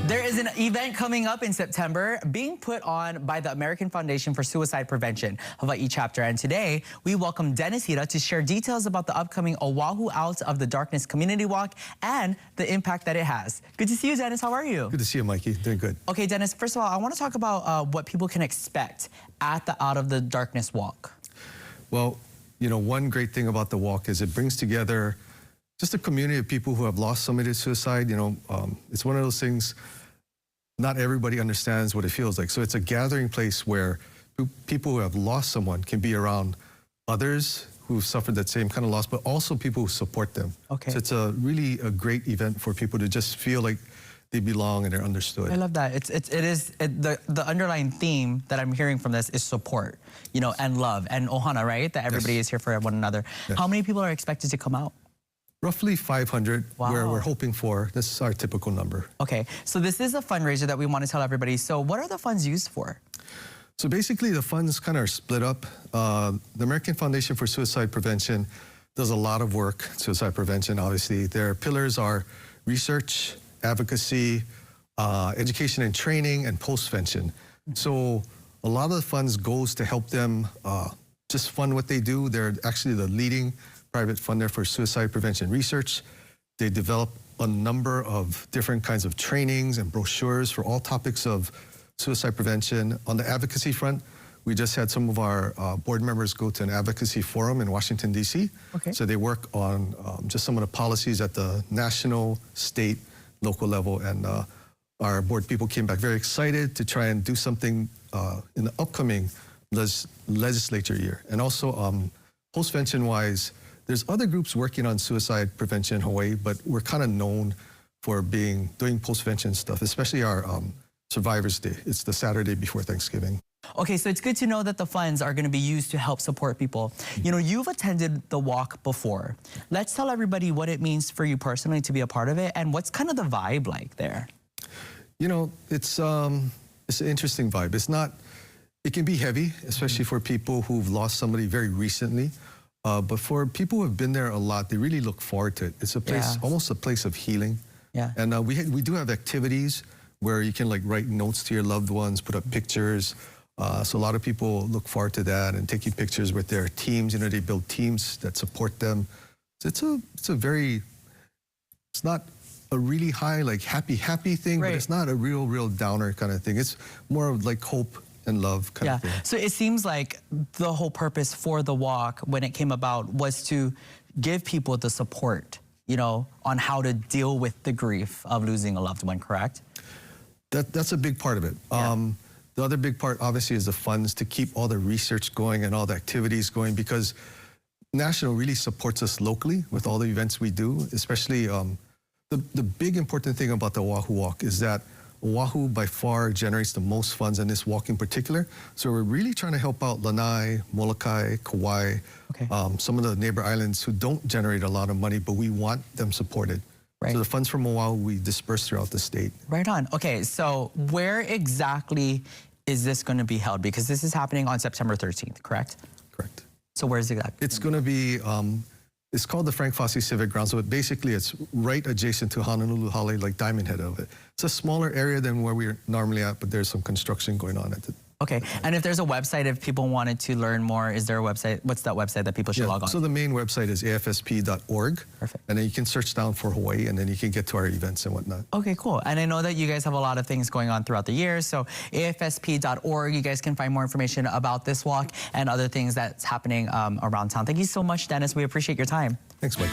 There is an event coming up in September being put on by the American Foundation for Suicide Prevention Hawaii chapter. And today, we welcome Dennis Hira to share details about the upcoming Oahu Out of the Darkness Community Walk and the impact that it has. Good to see you, Dennis. How are you? Good to see you, Mikey. Doing good. Okay, Dennis, first of all, I want to talk about what people can expect at the Out of the Darkness Walk. Well, you know, one great thing about the walk is it brings together just a community of people who have lost somebody to suicide. You know, it's one of those things, not everybody understands what it feels like. So it's a gathering place where people who have lost someone can be around others who've suffered that same kind of loss, but also people who support them. Okay. So it's really a great event for people to just feel like they belong and they're understood. I love that. The underlying theme that I'm hearing from this is support, you know, and love and ohana, right? That everybody is here for one another. Yes. How many people are expected to come out? Roughly 500, Wow. where we're hoping for. This is our typical number. Okay, so this is a fundraiser that we want to tell everybody. So what are the funds used for? So basically the funds kind of are split up. The American Foundation for Suicide Prevention does a lot of work, suicide prevention, obviously. Their pillars are research, advocacy, education and training, and postvention. So a lot of the funds goes to help them just fund what they do. They're actually the leading private funder for suicide prevention research. They develop a number of different kinds of trainings and brochures for all topics of suicide prevention. On the advocacy front, we just had some of our board members go to an advocacy forum in Washington, D.C. Okay. So they work on just some of the policies at the national, state, local level, and our board people came back very excited to try and do something in the upcoming legislature year. And also, postvention-wise, there's other groups working on suicide prevention in Hawaii, but we're kind of known for doing postvention stuff, especially our Survivors Day. It's the Saturday before Thanksgiving. Okay, so it's good to know that the funds are going to be used to help support people. You know, you've attended the walk before. Let's tell everybody what it means for you personally to be a part of it and what's kind of the vibe like there. You know, it's an interesting vibe. It can be heavy, especially for people who've lost somebody very recently. But for people who have been there a lot, they really look forward to it. It's a place, almost a place of healing. Yeah. And we do have activities where you can like write notes to your loved ones, put up pictures. So a lot of people look forward to that and taking pictures with their teams. You know, they build teams that support them. So it's not a really high, like happy thing, right. But it's not a real downer kind of thing. It's more of like hope and love kind of thing. So it seems like the whole purpose for the walk when it came about was to give people the support, you know, on how to deal with the grief of losing a loved one, correct? That's a big part of it. Yeah. The other big part, obviously, is the funds to keep all the research going and all the activities going, because National really supports us locally with all the events we do, especially the big important thing about the Oahu Walk is that Oahu by far generates the most funds, and this walk in particular. So we're really trying to help out Lanai, Molokai, Kauai, some of the neighbor islands who don't generate a lot of money, but we want them supported. Right. So the funds from Oahu we disperse throughout the state. Right on. Okay, so where exactly is this going to be held? Because this is happening on September 13th, correct? Correct. So where is it at? It's going to be, it's called the Frank Fossey Civic Grounds. So basically it's right adjacent to Honolulu Hale, like Diamond Head of it. It's a smaller area than where we're normally at, but there's some construction going on at it. Okay, and if there's a website, if people wanted to learn more, is there a website? What's that website that people should log on? So the main website is afsp.org. Perfect. And then you can search down for Hawaii, and then you can get to our events and whatnot. Okay, cool. And I know that you guys have a lot of things going on throughout the year. So afsp.org, you guys can find more information about this walk and other things that's happening around town. Thank you so much, Dennis. We appreciate your time. Thanks, Mikey.